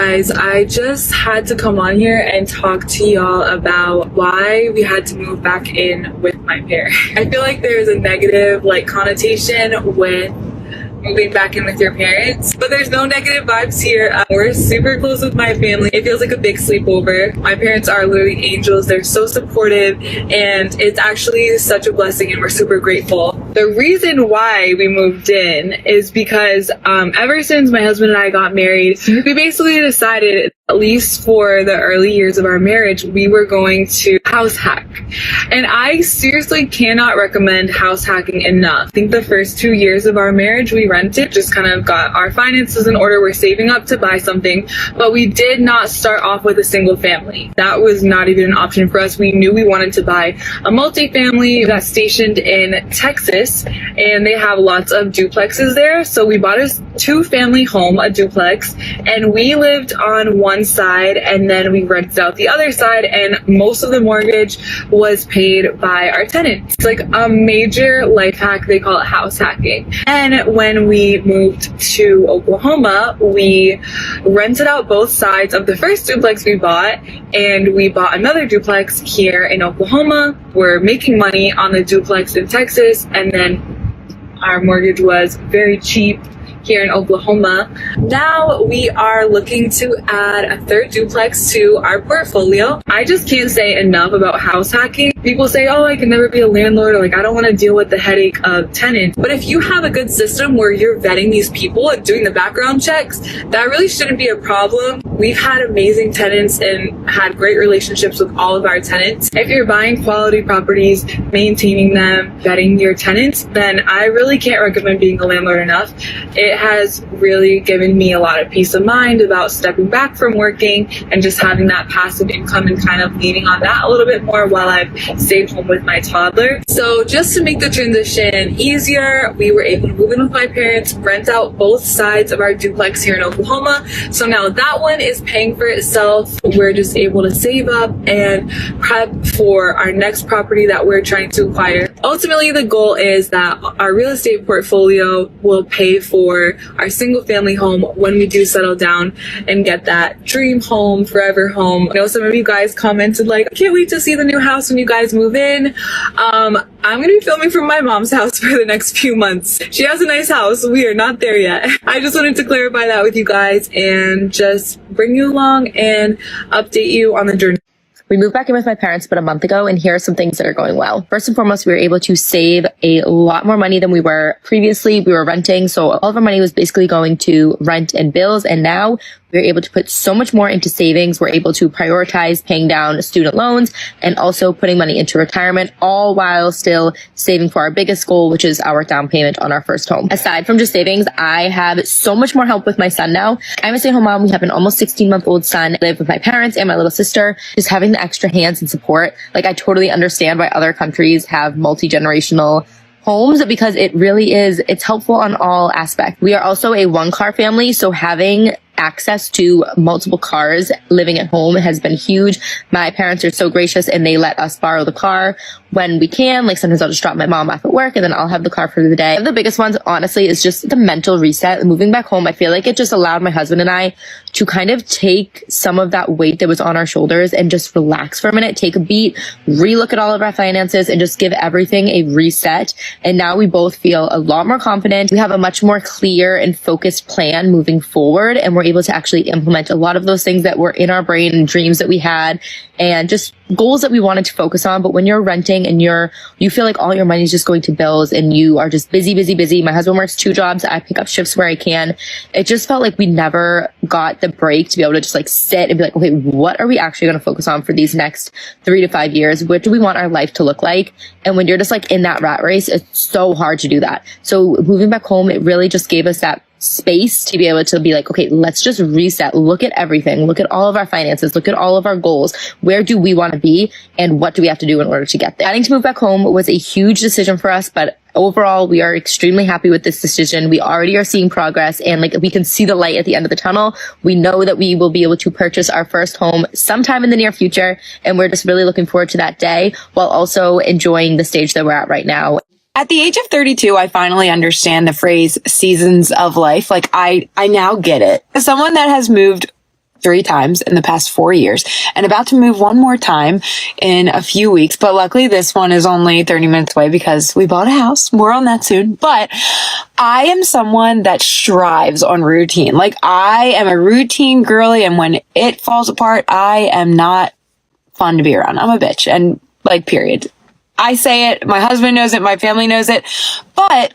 Guys, I just had to come on here and talk to y'all about why we had to move back in with my parents. I feel like there's a negative connotation with moving back in with your parents, but there's no negative vibes here. We're super close with my family. It feels like a big sleepover. My parents are literally angels. They're so supportive, and it's actually such a blessing, and we're super grateful. The reason why we moved in is because ever since my husband and I got married, we basically decided, at least for the early years of our marriage, we were going to house hack. And I seriously cannot recommend house hacking enough. I think the first 2 years of our marriage, we rented, just kind of got our finances in order. We're saving up to buy something, but we did not start off with a single family. That was not even an option for us. We knew we wanted to buy a multifamily that's stationed in Texas, and they have lots of duplexes there. So we bought a 2-family home, a duplex, and we lived on one side, and then we rented out the other side, and most of the mortgage was paid by our tenants. It's like a major life hack. They call it house hacking. And when we moved to Oklahoma, we rented out both sides of the first duplex we bought, and we bought another duplex here in Oklahoma. We're making money on the duplex in Texas, and then our mortgage was very cheap here in Oklahoma. Now we are looking to add a 3rd duplex to our portfolio. I just can't say enough about house hacking. People say, oh, I can never be a landlord, or I don't want to deal with the headache of tenants. But if you have a good system where you're vetting these people and doing the background checks, that really shouldn't be a problem. We've had amazing tenants and had great relationships with all of our tenants. If you're buying quality properties, maintaining them, vetting your tenants, then I really can't recommend being a landlord enough. It has really given me a lot of peace of mind about stepping back from working and just having that passive income and kind of leaning on that a little bit more while I've stayed home with my toddler. So just to make the transition easier, we were able to move in with my parents, rent out both sides of our duplex here in Oklahoma. So now that one is paying for itself. We're just able to save up and prep for our next property that we're trying to acquire. Ultimately, the goal is that our real estate portfolio will pay for our single family home when we do settle down and get that dream home, forever home. I know some of you guys commented I can't wait to see the new house when you guys move in. I'm going to be filming from my mom's house for the next few months. She has a nice house. We are not there yet. I just wanted to clarify that with you guys and just bring you along and update you on the journey. We moved back in with my parents about a month ago, and here are some things that are going well. First and foremost, we were able to save a lot more money than we were previously. We were renting, so all of our money was basically going to rent and bills, and now we're able to put so much more into savings. We're able to prioritize paying down student loans and also putting money into retirement, all while still saving for our biggest goal, which is our down payment on our first home. Aside from just savings, I have so much more help with my son now. I'm a stay-at-home mom. We have an almost 16-month-old son. I live with my parents and my little sister. Just having the extra hands and support. I totally understand why other countries have multi-generational homes, because it really is, it's helpful on all aspects. We are also a 1-car family, so having access to multiple cars living at home has been huge. My parents are so gracious, and they let us borrow the car when we can. Sometimes I'll just drop my mom off at work, and then I'll have the car for the day. One of the biggest ones, honestly, is just the mental reset. Moving back home, I feel like it just allowed my husband and I to kind of take some of that weight that was on our shoulders and just relax for a minute, take a beat, relook at all of our finances, and just give everything a reset. And now we both feel a lot more confident. We have a much more clear and focused plan moving forward, and we're able to actually implement a lot of those things that were in our brain and dreams that we had and just goals that we wanted to focus on. But when you're renting and you feel like all your money is just going to bills and you are just busy. My husband works 2 jobs. I pick up shifts where I can. It just felt like we never got the break to be able to just sit and be like, okay, what are we actually going to focus on for these next 3 to 5 years? What do we want our life to look like? And when you're just in that rat race, it's so hard to do that. So moving back home, it really just gave us that space to be able to be okay, let's just reset, look at everything, look at all of our finances, look at all of our goals. Where do we want to be and what do we have to do in order to get there? Having to move back home was a huge decision for us, but overall, we are extremely happy with this decision. We already are seeing progress, and we can see the light at the end of the tunnel. We know that we will be able to purchase our first home sometime in the near future, and we're just really looking forward to that day while also enjoying the stage that we're at right now. At the age of 32, I finally understand the phrase seasons of life. I now get it. As someone that has moved 3 times in the past 4 years and about to move one more time in a few weeks. But luckily this one is only 30 minutes away because we bought a house. More on that soon. But I am someone that strives on routine. Like, I am a routine girly, and when it falls apart, I am not fun to be around. I'm a bitch, and like, period. I say it. My husband knows it. My family knows it. But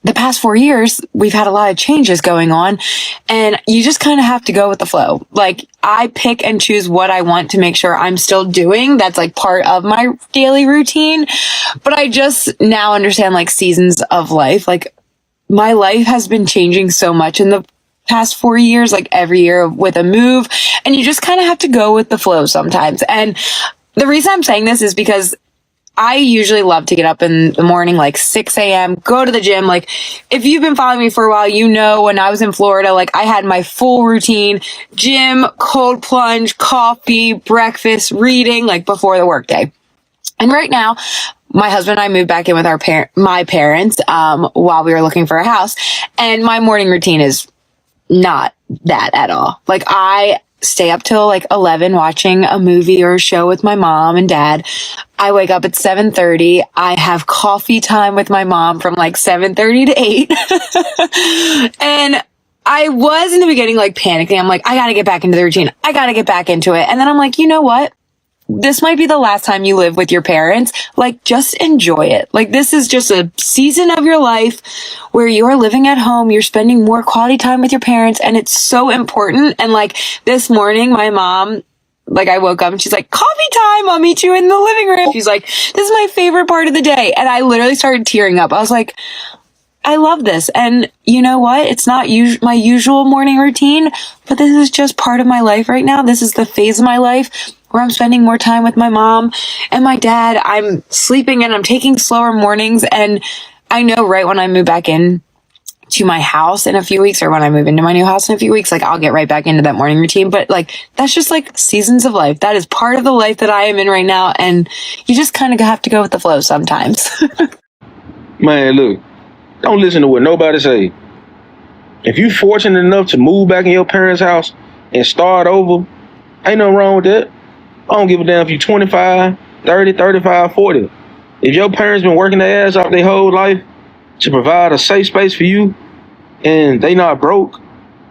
the past 4 years, we've had a lot of changes going on, and you just kind of have to go with the flow. Like, I pick and choose what I want to make sure I'm still doing. That's like part of my daily routine. But I just now understand like seasons of life. Like, my life has been changing so much in the past 4 years, like every year with a move, and you just kind of have to go with the flow sometimes. And the reason I'm saying this is because I usually love to get up in the morning, like 6 a.m., go to the gym. Like, if you've been following me for a while, you know, when I was in Florida, like, I had my full routine: gym, cold plunge, coffee, breakfast, reading, like, before the workday. And right now, my husband and I moved back in with my parents, while we were looking for a house. And my morning routine is not that at all. Like, I stay up till like 11 watching a movie or a show with my mom and dad. I wake up at 7:30. I have coffee time with my mom from like 7:30 to 8. And I was in the beginning like panicking. I'm like, I gotta get back into the routine. I gotta get back into it. And then I'm like, you know what? This might be the last time you live with your parents. Like, just enjoy it. Like, this is just a season of your life where you are living at home. You're spending more quality time with your parents, and it's so important. And like, this morning, my mom, like, I woke up and she's like, coffee time. I'll meet you in the living room. She's like, this is my favorite part of the day. And I literally started tearing up. I was like, I love this. And you know what? It's not my usual morning routine, but this is just part of my life right now. This is the phase of my life where I'm spending more time with my mom and my dad. I'm sleeping and I'm taking slower mornings. And I know right when I move back in to my house in a few weeks, or when I move into my new house in a few weeks, like, I'll get right back into that morning routine. But like, that's just like seasons of life. That is part of the life that I am in right now. And you just kind of have to go with the flow sometimes. Man, look, don't listen to what nobody say. If you fortunate enough to move back in your parents' house and start over, ain't nothing wrong with that. I don't give a damn if you 25, 30, 35, 40. If your parents been working their ass off their whole life to provide a safe space for you, and they not broke,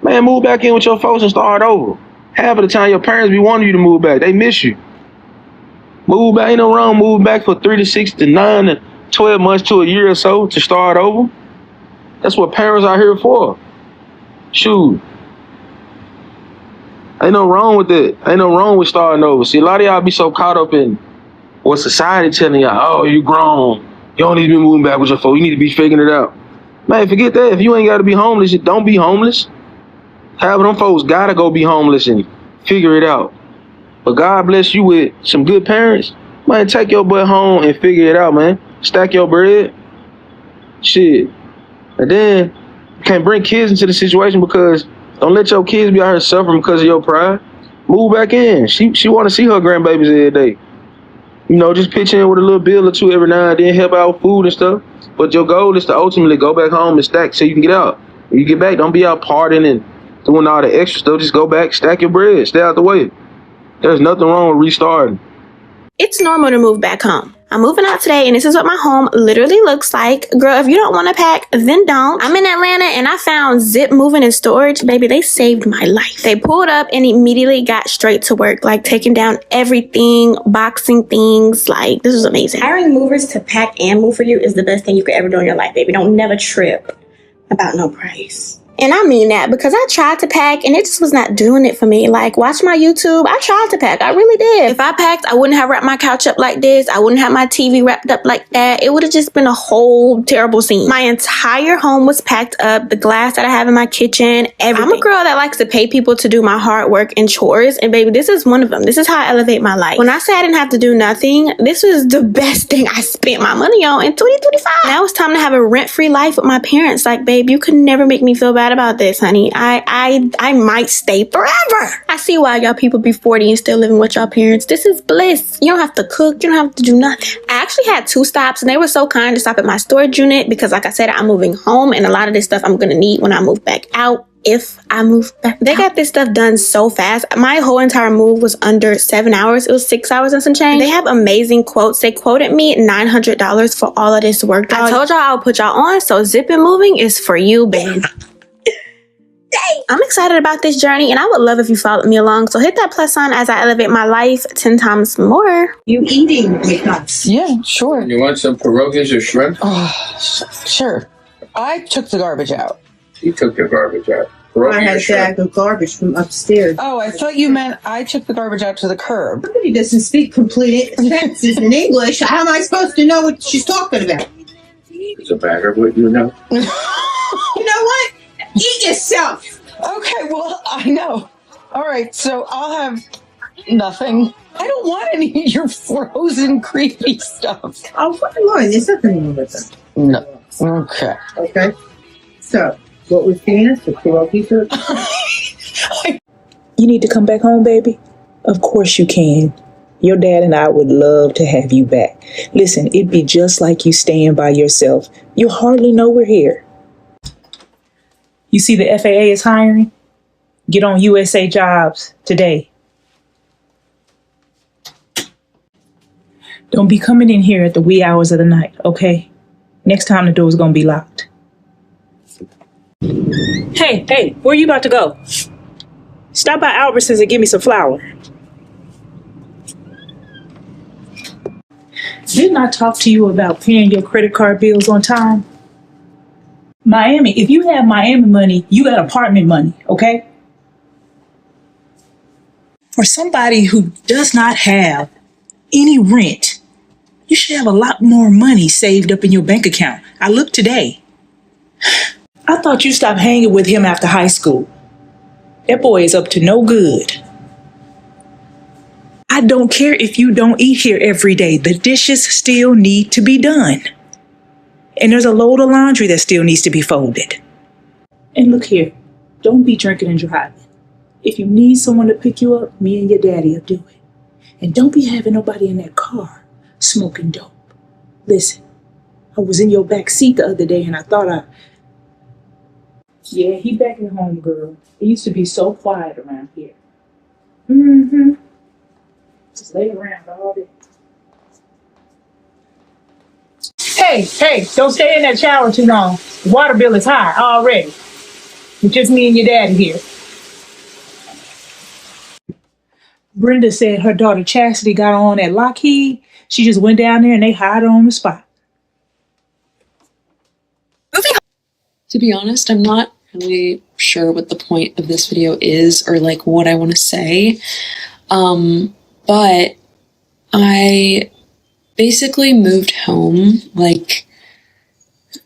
man, move back in with your folks and start over. Half of the time your parents be wanting you to move back. They miss you. Move back, ain't no wrong moving back for 3 to 6 to 9 to 12 months to a year or so to start over. That's what parents are here for. Shoot. Ain't no wrong with that. Ain't no wrong with starting over. See, a lot of y'all be so caught up in what society telling y'all. Oh, you grown. You don't need to be moving back with your folks. You need to be figuring it out. Man, forget that. If you ain't got to be homeless, don't be homeless. Half of them folks got to go be homeless and figure it out. But God bless you with some good parents. Man, take your butt home and figure it out, man. Stack your bread. Shit. And then you can't bring kids into the situation, because don't let your kids be out here suffering because of your pride. Move back in. She want to see her grandbabies every day. You know, just pitch in with a little bill or two every now and then, help out with food and stuff. But your goal is to ultimately go back home and stack so you can get out. When you get back, don't be out partying and doing all the extra stuff. Just go back, stack your bread, stay out the way. There's nothing wrong with restarting. It's normal to move back home. I'm moving out today, and this is what my home literally looks like. Girl, if you don't want to pack, then don't. I'm in Atlanta, and I found Zip Moving and Storage. Baby, they saved my life. They pulled up and immediately got straight to work, like taking down everything, boxing things. Like, this was amazing. Hiring movers to pack and move for you is the best thing you could ever do in your life, baby. Don't never trip about no price. And I mean that, because I tried to pack and it just was not doing it for me. Like, watch my YouTube. I tried to pack. I really did. If I packed, I wouldn't have wrapped my couch up like this. I wouldn't have my TV wrapped up like that. It would have just been a whole terrible scene. My entire home was packed up. The glass that I have in my kitchen, everything. I'm a girl that likes to pay people to do my hard work and chores. And baby, this is one of them. This is how I elevate my life. When I say I didn't have to do nothing, this was the best thing I spent my money on in 2025. Now it's time to have a rent-free life with my parents. Like, babe, you could never make me feel bad about this, honey. I might stay forever. I see why y'all people be 40 and still living with y'all parents. This is bliss. You don't have to cook. You don't have to do nothing. I actually had 2 stops, and they were so kind to stop at my storage unit because, like I said, I'm moving home, and a lot of this stuff I'm gonna need when I move back out if I move back. They got this stuff done so fast. My whole entire move was under 7 hours. It was 6 hours and some change. They have amazing quotes. They quoted me $900 for all of this work. I told y'all I'll put y'all on, so Zip and Moving is for you, babe. I'm excited about this journey, and I would love if you followed me along. So hit that plus sign as I elevate my life 10 times more. You eating with us? Yeah, sure. You want some pierogies or shrimp? Sure. I took the garbage out. She took the garbage out. I had a bag of garbage from upstairs. Oh, I thought you meant I took the garbage out to the curb. Somebody doesn't speak complete sentences in English. How am I supposed to know what she's talking about? Is a bag of what you know? You know what? Eat yourself. Okay, well, I know. All right, so I'll have nothing. I don't want any of your frozen, creepy stuff. Oh, what Lauren? There's nothing wrong with them. No. Okay. Okay. So, what was Dana? The pierogies are... You need to come back home, baby? Of course you can. Your dad and I would love to have you back. Listen, it'd be just like you staying by yourself. You hardly know we're here. You see the FAA is hiring? Get on USA Jobs today. Don't be coming in here at the wee hours of the night, okay? Next time the door's gonna be locked. Hey, where you about to go? Stop by Albertsons and give me some flour. Didn't I talk to you about paying your credit card bills on time? Miami, if you have Miami money, you got apartment money, okay? For somebody who does not have any rent, you should have a lot more money saved up in your bank account. I looked today. I thought you stopped hanging with him after high school. That boy is up to no good. I don't care if you don't eat here every day. The dishes still need to be done. And there's a load of laundry that still needs to be folded. And look here, don't be drinking and driving. If you need someone to pick you up, me and your daddy will do it. And don't be having nobody in that car smoking dope. Listen, I was in your back seat the other day and I thought Yeah, he back at home, girl. It used to be so quiet around here. Just lay around all day. Hey, don't stay in that shower too long. The water bill is high already. It's just me and your daddy here. Brenda said her daughter Chastity got on at Lockheed. She just went down there and they hired her on the spot. To be honest, I'm not really sure what the point of this video is or like what I want to say. But I basically moved home.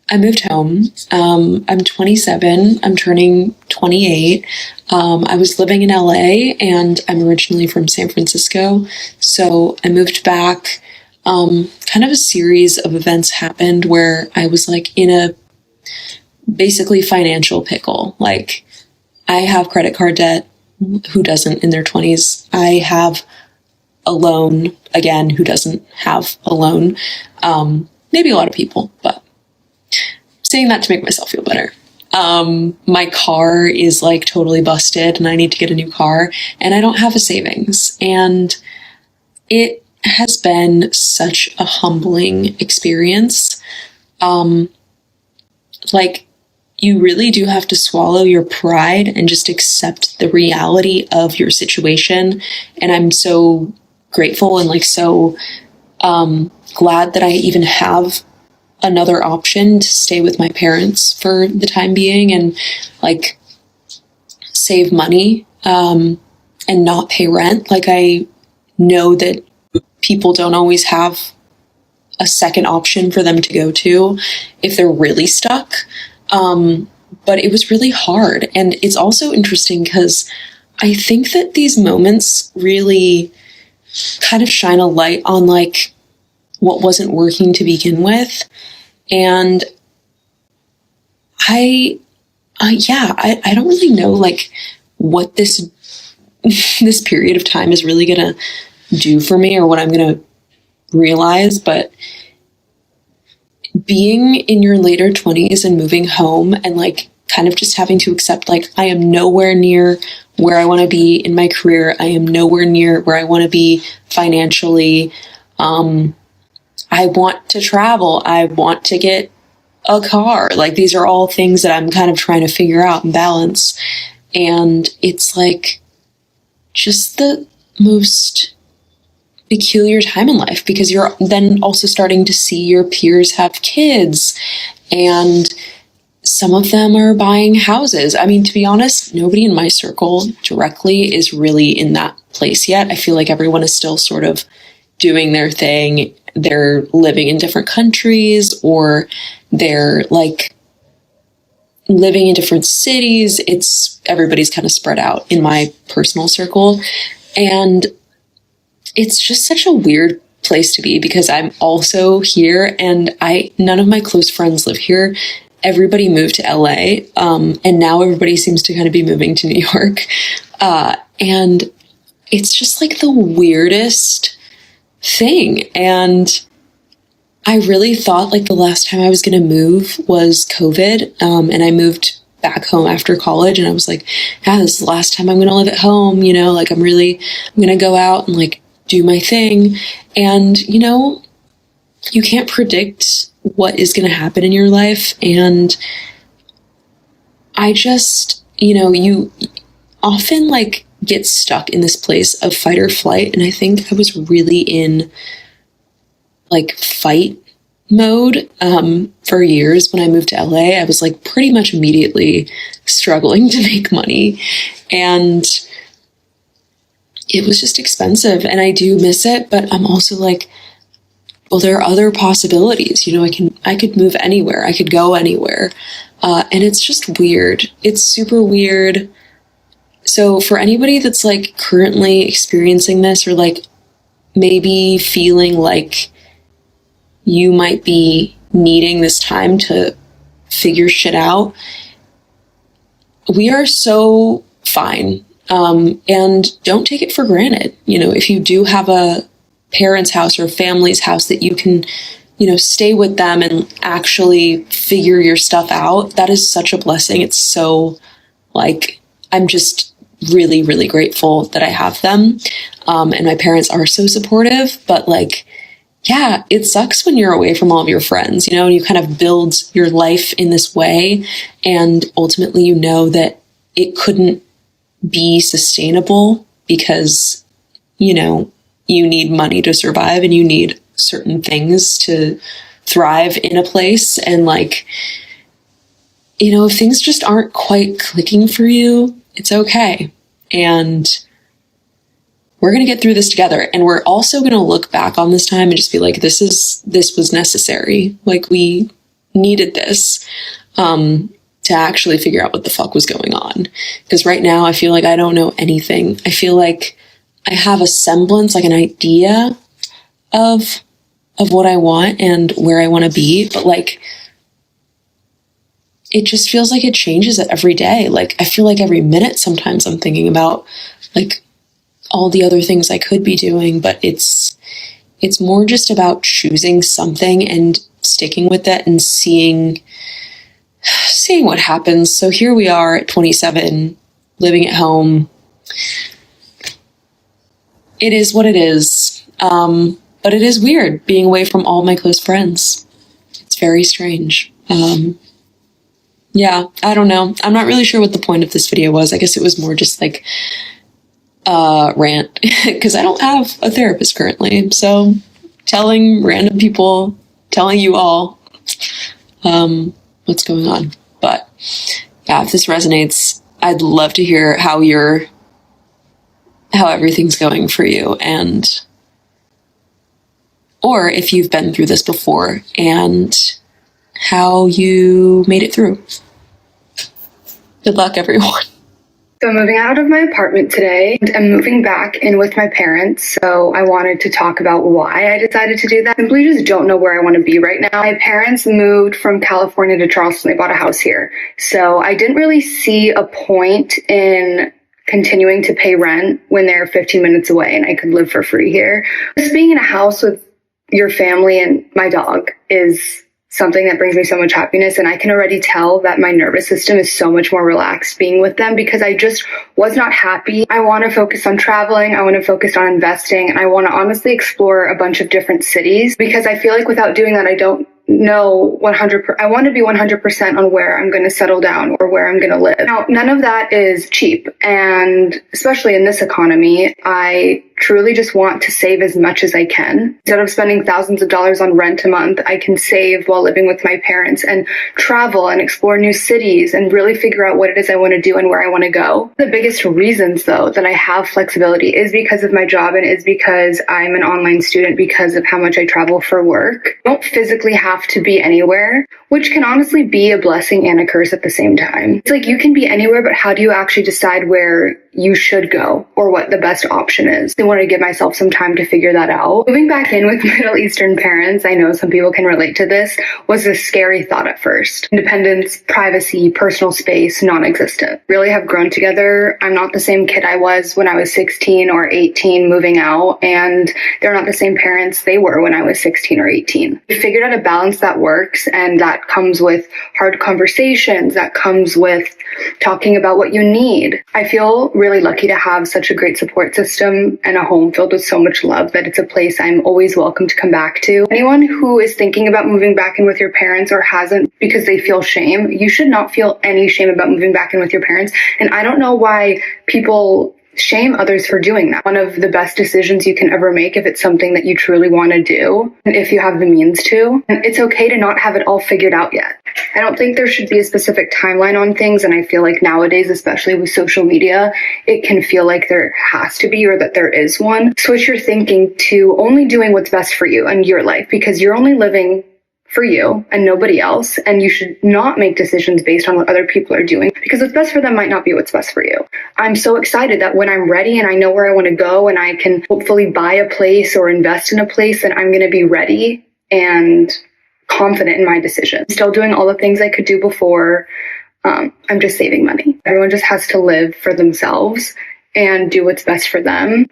I moved home. I'm 27. I'm turning 28. I was living in LA and I'm originally from San Francisco. So I moved back. Kind of a series of events happened where I was like in a basically financial pickle. Like I have credit card debt. Who doesn't in their 20s? I have a loan. Again, who doesn't have a loan? Maybe a lot of people, but saying that to make myself feel better. My car is like totally busted and I need to get a new car and I don't have a savings. And it has been such a humbling experience. Like you really do have to swallow your pride and just accept the reality of your situation. And I'm so grateful and like so glad that I even have another option to stay with my parents for the time being and like save money and not pay rent. Like I know that people don't always have a second option for them to go to if they're really stuck. But it was really hard. And it's also interesting because I think that these moments really kind of shine a light on like what wasn't working to begin with. And I don't really know like what this period of time is really gonna do for me or what I'm gonna realize, but being in your later 20s and moving home and like kind of just having to accept, like, I am nowhere near where I want to be in my career. I am nowhere near where I want to be financially. I want to travel. I want to get a car. Like, these are all things that I'm kind of trying to figure out and balance. And it's like just the most peculiar time in life, because you're then also starting to see your peers have kids, and some of them are buying houses. I mean, to be honest, nobody in my circle directly is really in that place yet. I feel like everyone is still sort of doing their thing. They're living in different countries, or they're like living in different cities. Everybody's kind of spread out in my personal circle. And it's just such a weird place to be, because I'm also here and none of my close friends live here. Everybody moved to LA. And now everybody seems to kind of be moving to New York. And it's just like the weirdest thing. And I really thought like the last time I was going to move was COVID. And I moved back home after college, and I was like, yeah, this is the last time I'm going to live at home. You know, like I'm going to go out and like do my thing. And, you know, you can't predict what is going to happen in your life. And I just, you know, you often like get stuck in this place of fight or flight. And I think I was really in like fight mode for years. When I moved to LA, I was like pretty much immediately struggling to make money, and it was just expensive, and I do miss it. But I'm also like, well, there are other possibilities. You know, I could move anywhere. I could go anywhere. And it's just weird. It's super weird. So for anybody that's like currently experiencing this, or like maybe feeling like you might be needing this time to figure shit out, we are so fine. And don't take it for granted. You know, if you do have a parent's house or a family's house that you can, you know, stay with them and actually figure your stuff out, that is such a blessing. It's so like, I'm just really, really grateful that I have them. And my parents are so supportive, but like, yeah, it sucks when you're away from all of your friends, you know, and you kind of build your life in this way. And ultimately, you know that it couldn't be sustainable because, you know, you need money to survive and you need certain things to thrive in a place. And like, you know, if things just aren't quite clicking for you, it's okay. And we're going to get through this together. And we're also going to look back on this time and just be like, this was necessary. Like, we needed this, to actually figure out what the fuck was going on. Because right now I feel like I don't know anything. I feel like I have a semblance, like an idea of what I want and where I want to be. But like, it just feels like it changes it every day. Like, I feel like every minute sometimes I'm thinking about like all the other things I could be doing, but it's more just about choosing something and sticking with it and seeing what happens. So here we are at 27, living at home. It is what it is. But it is weird being away from all my close friends. It's very strange. Yeah, I don't know. I'm not really sure what the point of this video was. I guess it was more just like rant, because I don't have a therapist currently. So telling random people, telling you all what's going on. But yeah, if this resonates, I'd love to hear how everything's going for you, and or if you've been through this before and how you made it through. Good luck, everyone. So I'm moving out of my apartment today and I'm moving back in with my parents. So I wanted to talk about why I decided to do that. I simply just don't know where I want to be right now. My parents moved from California to Charleston. They bought a house here. So I didn't really see a point in continuing to pay rent when they're 15 minutes away and I could live for free here. Just being in a house with your family and my dog is something that brings me so much happiness. And I can already tell that my nervous system is so much more relaxed being with them because I just was not happy. I want to focus on traveling. I want to focus on investing. And I want to honestly explore a bunch of different cities because I feel like without doing that, I don't know 100%. I want to be 100% on where I'm going to settle down or where I'm going to live. Now, none of that is cheap. And especially in this economy, I truly just want to save as much as I can. Instead of spending thousands of dollars on rent a month, I can save while living with my parents and travel and explore new cities and really figure out what it is I want to do and where I want to go. The biggest reasons, though, that I have flexibility is because of my job and is because I'm an online student because of how much I travel for work. I don't physically have to be anywhere, which can honestly be a blessing and a curse at the same time. It's like you can be anywhere, but how do you actually decide where you should go or what the best option is? I wanted to give myself some time to figure that out. Moving back in with Middle Eastern parents, I know some people can relate to this, was a scary thought at first. Independence, privacy, personal space, non-existent. Really have grown together. I'm not the same kid I was when I was 16 or 18 moving out, and they're not the same parents they were when I was 16 or 18. We figured out a balance that works, and that comes with hard conversations, that comes with talking about what you need. I feel really lucky to have such a great support system and a home filled with so much love that it's a place I'm always welcome to come back to. Anyone who is thinking about moving back in with your parents or hasn't because they feel shame, you should not feel any shame about moving back in with your parents. And I don't know why people shame others for doing that. One of the best decisions you can ever make if it's something that you truly want to do, and if you have the means to. And it's okay to not have it all figured out yet. I don't think there should be a specific timeline on things, and I feel like nowadays, especially with social media, it can feel like there has to be or that there is one. Switch your thinking to only doing what's best for you and your life, because you're only living for you and nobody else, and you should not make decisions based on what other people are doing because what's best for them might not be what's best for you. I'm so excited that when I'm ready and I know where I want to go and I can hopefully buy a place or invest in a place, that I'm going to be ready and confident in my decision. Still doing all the things I could do before. I'm just saving money. Everyone just has to live for themselves and do what's best for them.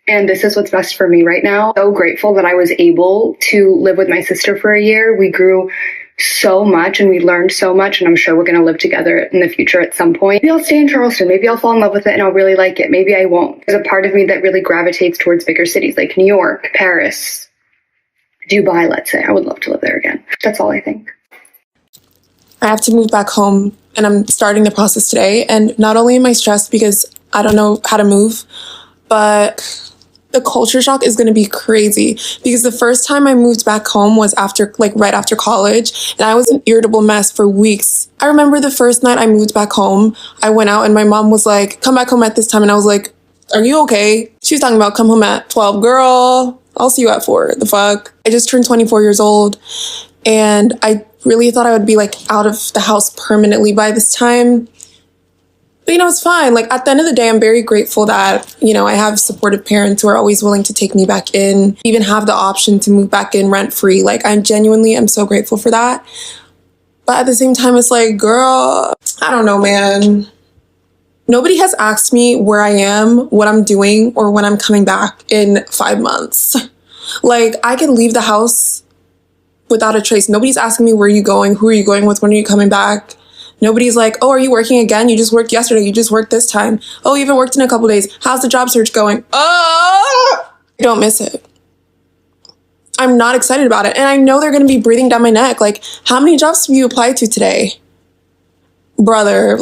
And this is what's best for me right now. So grateful that I was able to live with my sister for a year. We grew so much and we learned so much, and I'm sure we're going to live together in the future at some point. Maybe I'll stay in Charleston. Maybe I'll fall in love with it and I'll really like it. Maybe I won't. There's a part of me that really gravitates towards bigger cities like New York, Paris, Dubai, let's say. I would love to live there again. That's all I think. I have to move back home and I'm starting the process today. And not only am I stressed because I don't know how to move, but the culture shock is going to be crazy because the first time I moved back home was right after college, and I was an irritable mess for weeks. I remember the first night I moved back home, I went out and my mom was like, come back home at this time. And I was like, are you okay? She was talking about come home at 12. Girl, I'll see you at 4. The fuck? I just turned 24 years old and I really thought I would be out of the house permanently by this time. But, it's fine. At the end of the day, I'm very grateful that, I have supportive parents who are always willing to take me back in, even have the option to move back in rent-free. I'm so grateful for that. But at the same time, it's girl, I don't know, man. Nobody has asked me where I am, what I'm doing, or when I'm coming back in 5 months. I can leave the house without a trace. Nobody's asking me where are you going, who are you going with, when are you coming back? Nobody's like, oh, are you working again? You just worked yesterday. You just worked this time. Oh, you haven't worked in a couple days. How's the job search going? Oh, I don't miss it. I'm not excited about it. And I know they're going to be breathing down my neck. How many jobs have you applied to today? Brother,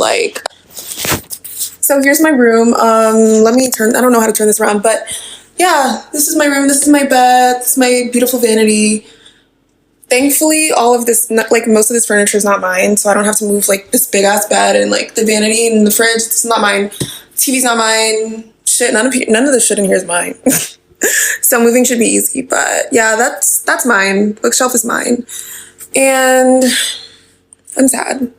So here's my room. I don't know how to turn this around, but yeah, this is my room. This is my bed. This is my beautiful vanity. Thankfully, all of this, most of this furniture is not mine, so I don't have to move this big ass bed and the vanity and the fridge. This is not mine. TV's not mine. Shit, none of the shit in here is mine. So moving should be easy, but yeah, that's mine. Bookshelf is mine, and I'm sad.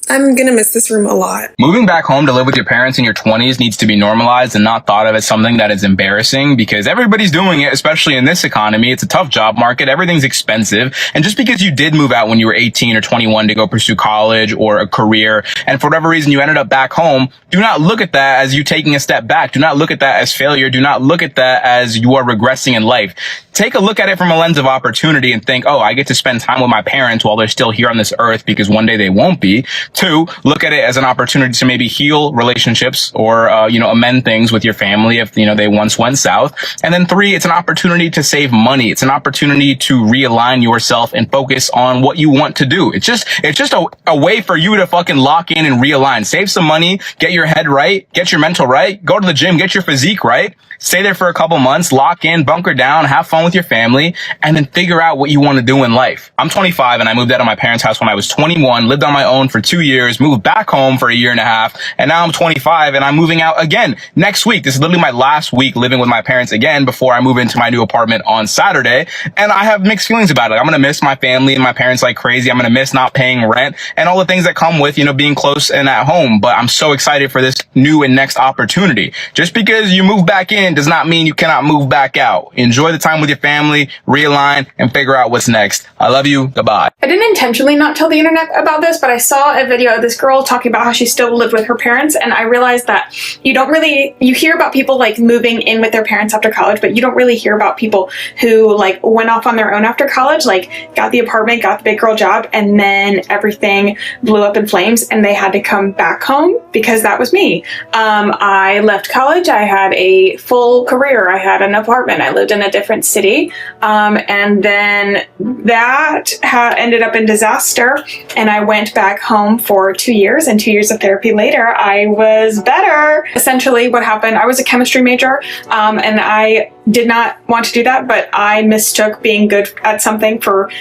I'm gonna miss this room a lot. Moving back home to live with your parents in your 20s needs to be normalized and not thought of as something that is embarrassing, because everybody's doing it, especially in this economy. It's a tough job market. Everything's expensive. And just because you did move out when you were 18 or 21 to go pursue college or a career, and for whatever reason you ended up back home, do not look at that as you taking a step back. Do not look at that as failure. Do not look at that as you are regressing in life. Take a look at it from a lens of opportunity and think, oh, I get to spend time with my parents while they're still here on this earth, because one day they won't be. 2, look at it as an opportunity to maybe heal relationships or, amend things with your family if, they once went south. And then 3, it's an opportunity to save money. It's an opportunity to realign yourself and focus on what you want to do. It's just a way for you to fucking lock in and realign. Save some money, get your head right, get your mental right, go to the gym, get your physique right, stay there for a couple months, lock in, bunker down, have fun with your family, and then figure out what you want to do in life. I'm 25 and I moved out of my parents' house when I was 21, lived on my own for 2 years, moved back home for a year and a half, and now I'm 25 and I'm moving out again next week. This is literally my last week living with my parents again before I move into my new apartment on Saturday, and I have mixed feelings about it. I'm going to miss my family and my parents like crazy. I'm going to miss not paying rent and all the things that come with, being close and at home, but I'm so excited for this new and next opportunity. Just because you move back in does not mean you cannot move back out. Enjoy the time with your family, realign, and figure out what's next. I love you. Goodbye. I didn't intentionally not tell the internet about this, but I saw a video of this girl talking about how she still lived with her parents, and I realized that you hear about people like moving in with their parents after college, but you don't really hear about people who like went off on their own after college, like got the apartment, got the big girl job, and then everything blew up in flames and they had to come back home, because that was me. I left college, I had a full career, I had an apartment, I lived in a different city, and then that ended up in disaster, and I went back home for 2 years, and 2 years of therapy later, I was better. Essentially what happened, I was a chemistry major, and I did not want to do that, but I mistook being good at something for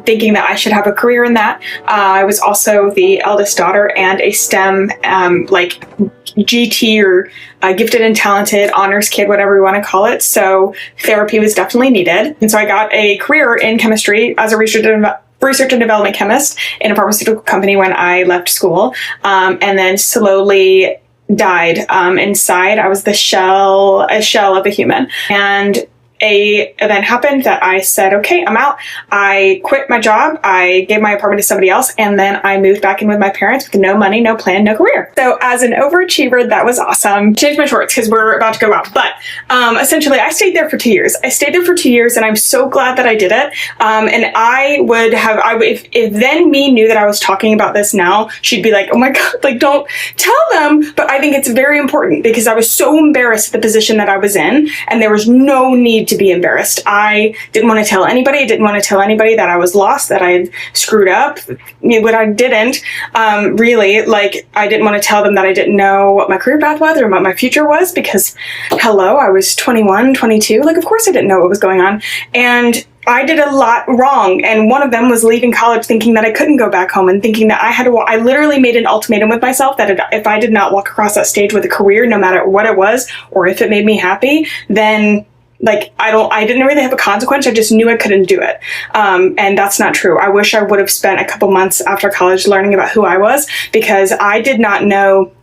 thinking that I should have a career in that. I was also the eldest daughter and a STEM GT or gifted and talented honors kid, whatever you want to call it. So therapy was definitely needed. And so I got a career in chemistry as a research and development chemist in a pharmaceutical company when I left school, and then slowly died inside. I was a shell of a human, and a event happened that I said, okay, I'm out. I quit my job. I gave my apartment to somebody else, and then I moved back in with my parents with no money, no plan, no career. So as an overachiever, that was awesome. Changed my shorts because we're about to go out. But essentially, I stayed there for 2 years. And I'm so glad that I did it. And I would have, if then me knew that I was talking about this now, she'd be like, oh my God, like, don't tell them. But I think it's very important because I was so embarrassed at the position that I was in, and there was no need to be embarrassed. I didn't want to tell anybody. I didn't want to tell anybody that I was lost, that I had screwed up. What I didn't, really, like, I didn't want to tell them that I didn't know what my career path was or what my future was, because, hello, I was 21, 22. Like, of course I didn't know what was going on. And I did a lot wrong, and one of them was leaving college thinking that I couldn't go back home and thinking that I had to I literally made an ultimatum with myself that if I did not walk across that stage with a career, no matter what it was, or if it made me happy, then like, I didn't really have a consequence. I just knew I couldn't do it. And that's not true. I wish I would have spent a couple months after college learning about who I was, because I did not know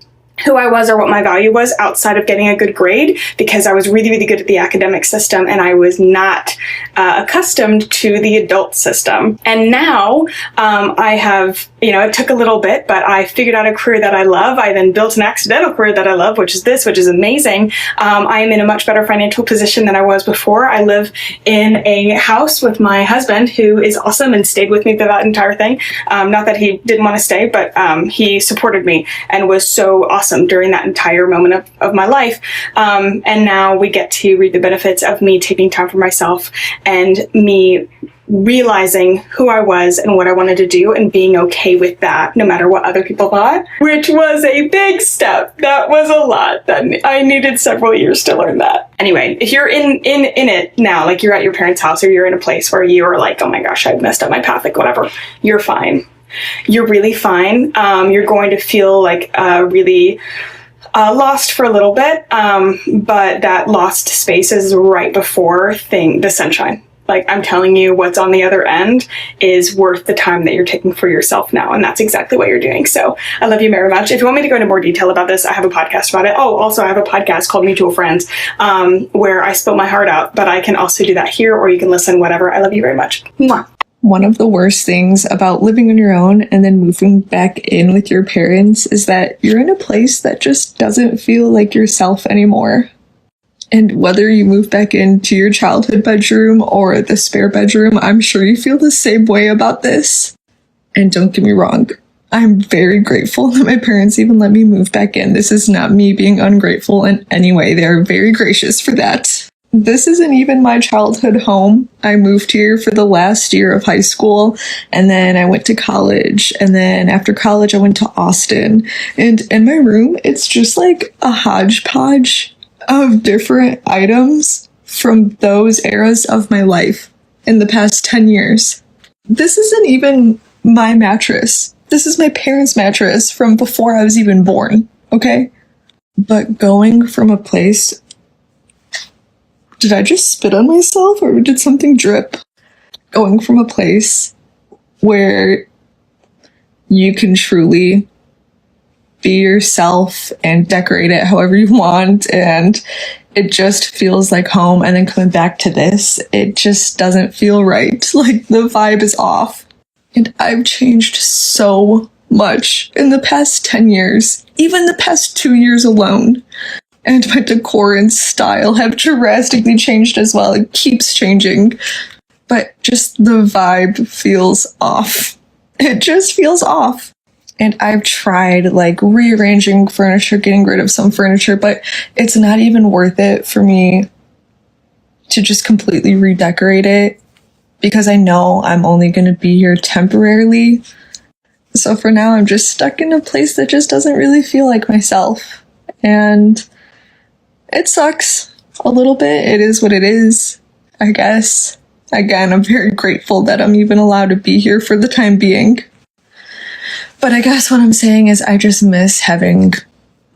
who I was or what my value was outside of getting a good grade, because I was really, really good at the academic system and I was not accustomed to the adult system. And now I have, it took a little bit, but I figured out a career that I love. I then built an accidental career that I love, which is amazing. I am in a much better financial position than I was before. I live in a house with my husband, who is awesome and stayed with me through that entire thing. Not that he didn't want to stay, but he supported me and was so awesome during that entire moment of my life. And now we get to reap the benefits of me taking time for myself and me realizing who I was and what I wanted to do and being okay with that, no matter what other people thought, which was a big step. That was a lot. That I needed several years to learn that. Anyway, if you're in it now, like you're at your parents' house or you're in a place where you are like, oh my gosh, I've messed up my path, like whatever, you're fine. You're really fine. You're going to feel like really lost for a little bit, but that lost space is right before the sunshine. like, I'm telling you, what's on the other end is worth the time that you're taking for yourself now. And that's exactly what you're doing. So I love you very much. If you want me to go into more detail about this, I have a podcast about it. Oh, also, I have a podcast called Mutual Friends, where I spill my heart out, but I can also do that here, or you can listen, whatever. I love you very much. Mwah. One of the worst things about living on your own and then moving back in with your parents is that you're in a place that just doesn't feel like yourself anymore. And whether you move back into your childhood bedroom or the spare bedroom, I'm sure you feel the same way about this. And don't get me wrong, I'm very grateful that my parents even let me move back in. This is not me being ungrateful in any way. They are very gracious for that. This isn't even my childhood home. I moved here for the last year of high school, and then I went to college, and then after college I went to Austin. And in my room, it's just like a hodgepodge of different items from those eras of my life in the past 10 years. This isn't even my mattress. This is my parents' mattress from before I was even born, okay? But going from a place... Did I just spit on myself or did something drip? Going from a place where you can truly be yourself and decorate it however you want, and it just feels like home, and then coming back to this, it just doesn't feel right. Like, the vibe is off. And I've changed so much in the past 10 years, even the past 2 years alone. And my decor and style have drastically changed as well. It keeps changing. But just the vibe feels off. It just feels off. And I've tried, like, rearranging furniture, getting rid of some furniture, but it's not even worth it for me to just completely redecorate it, because I know I'm only going to be here temporarily. So for now, I'm just stuck in a place that just doesn't really feel like myself. And it sucks a little bit. It is what it is, I guess. Again, I'm very grateful that I'm even allowed to be here for the time being. But I guess what I'm saying is I just miss having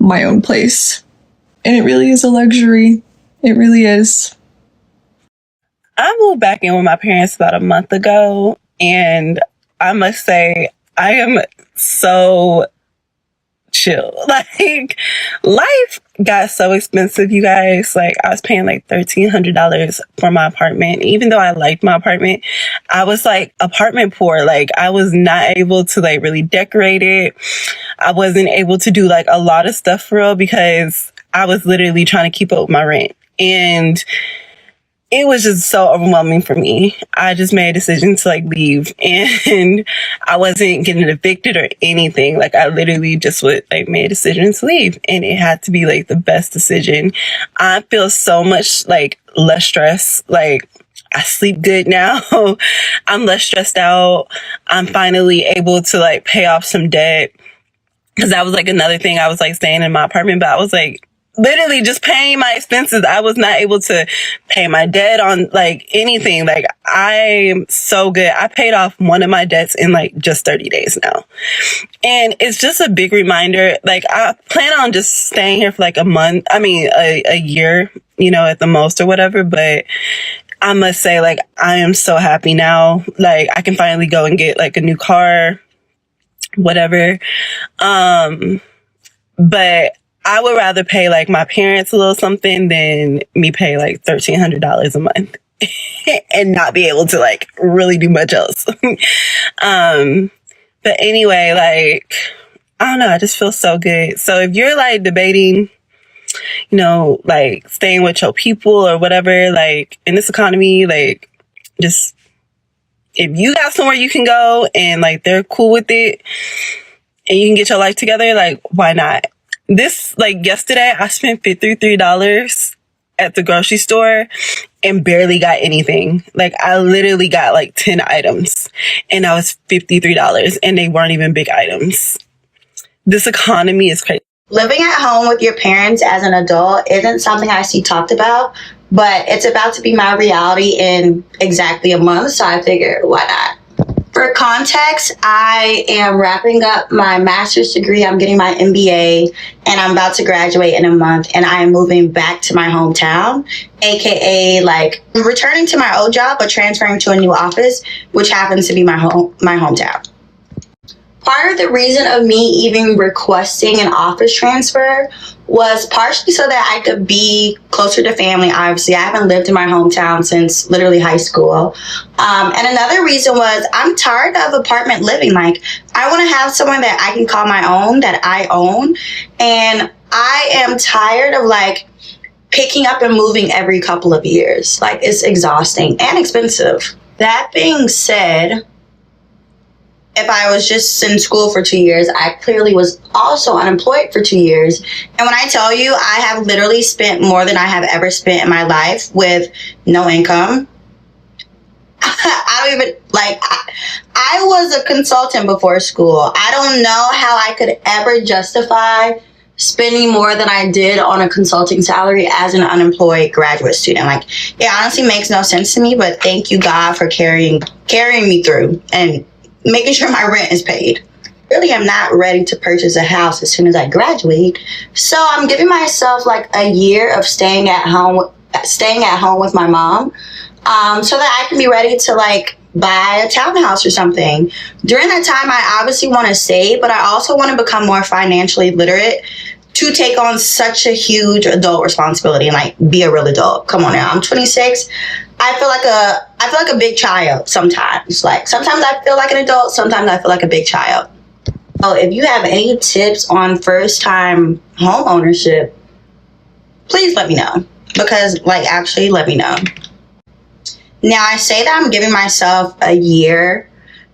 my own place. And it really is a luxury. It really is. I moved back in with my parents about a month ago, and I must say I am so chill. Like, life got so expensive, you guys. Like, I was paying like $1,300 for my apartment. Even though I liked my apartment, I was like apartment poor. Like, I was not able to like really decorate it. I wasn't able to do like a lot of stuff for real because I was literally trying to keep up with my rent. And it was just so overwhelming for me. I just made a decision to like leave, and I wasn't getting evicted or anything. Like, I literally just made a decision to leave, and it had to be like the best decision. I feel so much like less stress. Like, I sleep good now. I'm less stressed out. I'm finally able to like pay off some debt, because that was like another thing. I was like staying in my apartment, but I was like literally just paying my expenses. I was not able to pay my debt on like anything. Like, I'm so good. I paid off one of my debts in like just 30 days now. And it's just a big reminder. Like, I plan on just staying here for like a year, you know, at the most or whatever. But I must say, like, I am so happy now. Like, I can finally go and get like a new car, whatever. But I would rather pay like my parents a little something than me pay like $1,300 a month and not be able to like really do much else. But anyway, like, I don't know, I just feel so good. So if you're like debating, you know, like staying with your people or whatever, like in this economy, like, just if you got somewhere you can go and like they're cool with it and you can get your life together, like, why not? This, like, yesterday, I spent $53 at the grocery store and barely got anything. Like, I literally got, like, 10 items, and that was $53, and they weren't even big items. This economy is crazy. Living at home with your parents as an adult isn't something I see talked about, but it's about to be my reality in exactly a month, so I figured, why not? For context, I am wrapping up my master's degree. I'm getting my MBA and I'm about to graduate in a month, and I am moving back to my hometown, aka like returning to my old job but transferring to a new office, which happens to be my hometown. Part of the reason of me even requesting an office transfer was partially so that I could be closer to family. Obviously, I haven't lived in my hometown since literally high school. And another reason was I'm tired of apartment living. Like, I want to have someone that I can call my own, that I own. And I am tired of like picking up and moving every couple of years. Like, it's exhausting and expensive. That being said, if I was just in school for 2 years, I clearly was also unemployed for 2 years. And when I tell you, I have literally spent more than I have ever spent in my life with no income. I don't even, like, I was a consultant before school. I don't know how I could ever justify spending more than I did on a consulting salary as an unemployed graduate student. Like, it honestly makes no sense to me, but thank you, God, for carrying me through and making sure my rent is paid. Really, I'm not ready to purchase a house as soon as I graduate. So I'm giving myself like a year of staying at home with my mom, so that I can be ready to like buy a townhouse or something. During that time, I obviously want to save, but I also want to become more financially literate to take on such a huge adult responsibility and like be a real adult. Come on now, I'm 26. I feel like a big child sometimes. Like, sometimes I feel like an adult, sometimes I feel like a big child. So if you have any tips on first time home ownership, please let me know. Because, like, actually let me know. Now, I say that I'm giving myself a year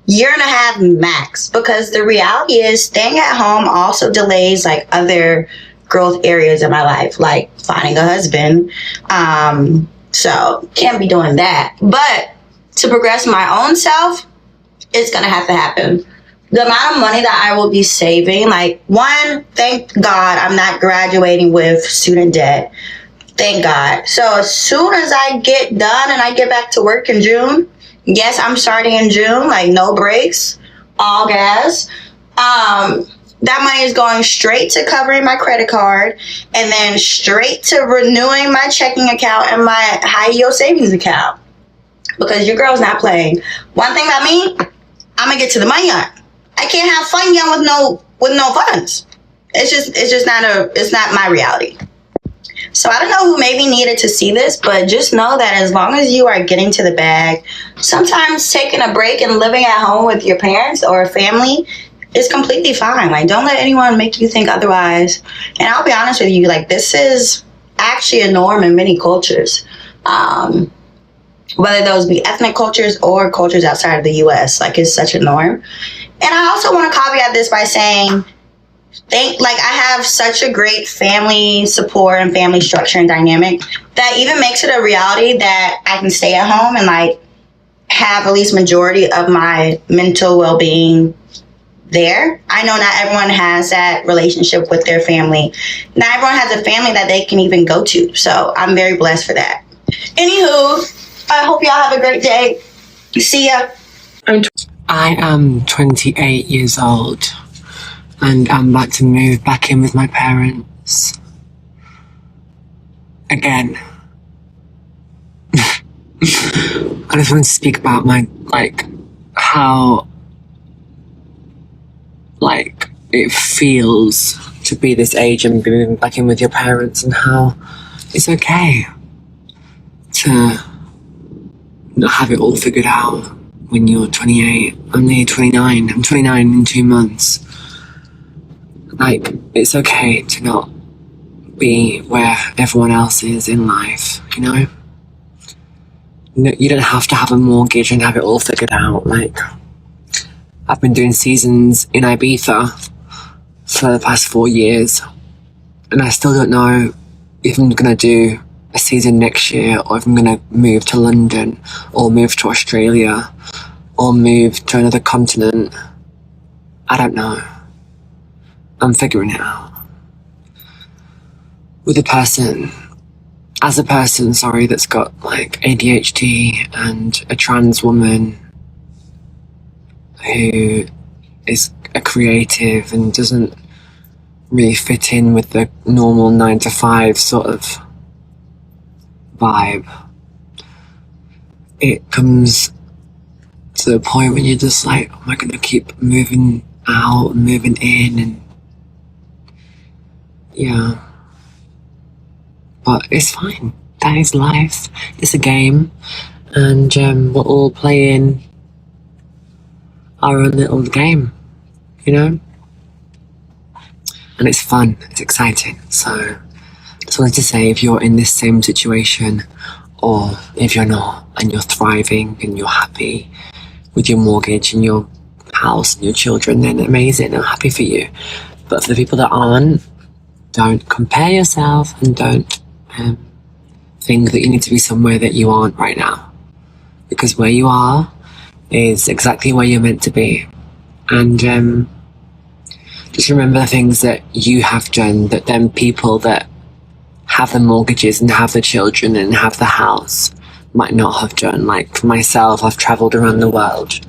and a half max, because the reality is staying at home also delays like other growth areas in my life, like finding a husband. So can't be doing that. But to progress my own self, it's gonna have to happen. The amount of money that I will be saving, like, one, thank God I'm not graduating with student debt. Thank God. So as soon as I get done and I get back to work in June, yes, I'm starting in June, like no breaks, all gas. That money is going straight to covering my credit card and then straight to renewing my checking account and my high yield savings account. Because your girl's not playing. One thing about me, I'm gonna get to the money on. I can't have fun young with no funds. It's not my reality. So I don't know who maybe needed to see this, but just know that as long as you are getting to the bag, sometimes taking a break and living at home with your parents or a family is completely fine. Like, don't let anyone make you think otherwise. And I'll be honest with you, like, this is actually a norm in many cultures. Whether those be ethnic cultures or cultures outside of the US, like, it's such a norm. And I also want to caveat this by saying, I have such a great family support and family structure and dynamic that even makes it a reality that I can stay at home and like have at least majority of my mental well-being there. I know not everyone has that relationship with their family. Not everyone has a family that they can even go to. So I'm very blessed for that. Anywho, I hope y'all have a great day. See ya. I am 28 years old and I'm about to move back in with my parents again. I just want to speak about how it feels to be this age and be moving back in with your parents, and how it's okay to not have it all figured out when you're 28. I'm nearly 29. I'm 29 in 2 months. Like, it's okay to not be where everyone else is in life, you know? No, you don't have to have a mortgage and have it all figured out. Like, I've been doing seasons in Ibiza for the past 4 years, and I still don't know if I'm gonna do a season next year, or if I'm gonna move to London, or move to Australia, or move to another continent. I don't know. I'm figuring it out. As a person, that's got like ADHD and a trans woman, who is a creative and doesn't really fit in with the normal 9 to 5 sort of vibe. It comes to the point when you're just like, am I gonna keep moving out and moving in? And yeah, but it's fine. That is life. It's a game, and we're all playing our own little game, you know? And it's fun, it's exciting. So just wanted to say, if you're in this same situation, or if you're not and you're thriving and you're happy with your mortgage and your house and your children, then amazing, I'm happy for you. But for the people that aren't, don't compare yourself and don't think that you need to be somewhere that you aren't right now, because where you are is exactly where you're meant to be. And just remember the things that you have done that then people that have the mortgages and have the children and have the house might not have done. Like for myself, I've travelled around the world,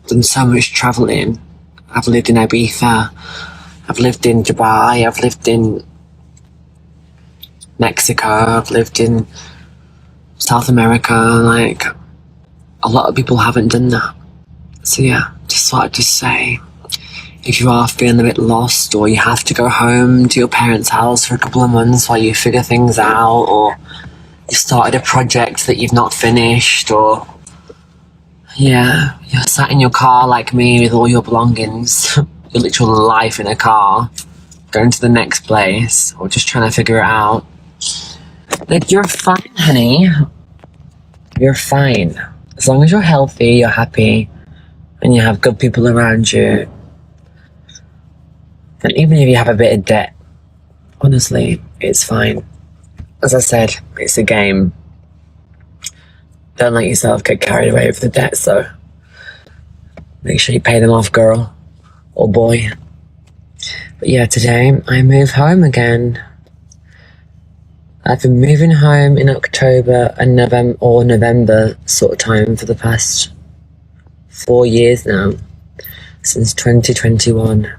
done so much travelling. I've lived in Ibiza, I've lived in Dubai, I've lived in Mexico, I've lived in South America. Like, a lot of people haven't done that. So yeah, just thought I'd just say, if you are feeling a bit lost, or you have to go home to your parents' house for a couple of months while you figure things out, or you started a project that you've not finished, or yeah, you're sat in your car like me with all your belongings, your literal life in a car, going to the next place, or just trying to figure it out, like, you're fine, honey. You're fine. As long as you're healthy, you're happy, and you have good people around you. And even if you have a bit of debt, honestly, it's fine. As I said, it's a game. Don't let yourself get carried away with the debt, so make sure you pay them off, girl or boy. But yeah, today I move home again. I've been moving home in October and November sort of time for the past 4 years now, since 2021.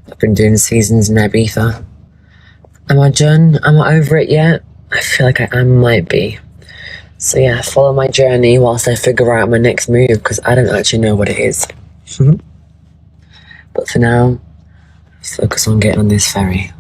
I've been doing seasons in Ibiza. Am I done? Am I over it yet? I feel like I might be. So yeah, follow my journey whilst I figure out my next move, because I don't actually know what it is. But for now, focus on getting on this ferry.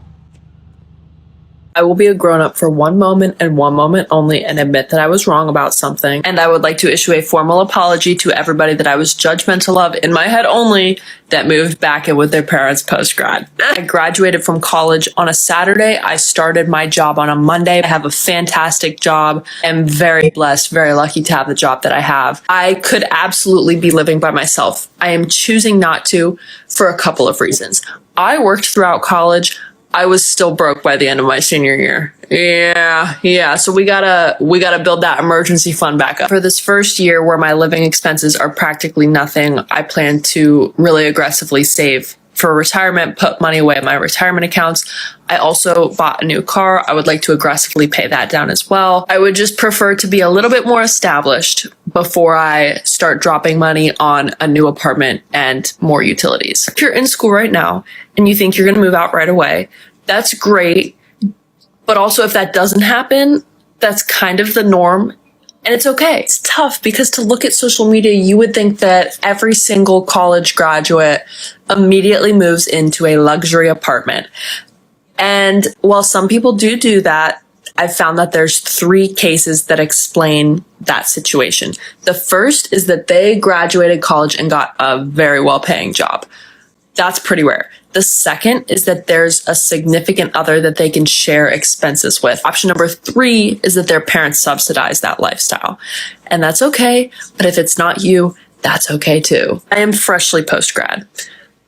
I will be a grown-up for one moment and one moment only and admit that I was wrong about something. And I would like to issue a formal apology to everybody that I was judgmental of, in my head only, that moved back in with their parents post-grad. I graduated from college on a Saturday. I started my job on a Monday. I have a fantastic job. I'm very blessed, very lucky to have the job that I have. I could absolutely be living by myself. I am choosing not to for a couple of reasons. I worked throughout college. I was still broke by the end of my senior year. Yeah. So we gotta build that emergency fund back up. For this first year where my living expenses are practically nothing, I plan to really aggressively save for retirement, put money away in my retirement accounts. I also bought a new car. I would like to aggressively pay that down as well. I would just prefer to be a little bit more established before I start dropping money on a new apartment and more utilities. If you're in school right now and you think you're going to move out right away, that's great. But also, if that doesn't happen, that's kind of the norm. And it's okay. It's tough because to look at social media, you would think that every single college graduate immediately moves into a luxury apartment. And while some people do that, I've found that there's 3 cases that explain that situation. The first is that they graduated college and got a very well-paying job. That's pretty rare. The second is that there's a significant other that they can share expenses with. Option number 3 is that their parents subsidize that lifestyle. And that's okay, but if it's not you, that's okay too. I am freshly post-grad.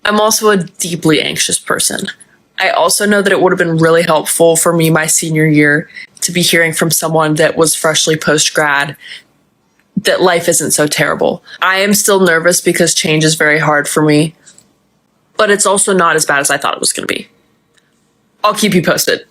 I'm also a deeply anxious person. I also know that it would have been really helpful for me my senior year to be hearing from someone that was freshly post-grad that life isn't so terrible. I am still nervous because change is very hard for me, but it's also not as bad as I thought it was going to be. I'll keep you posted.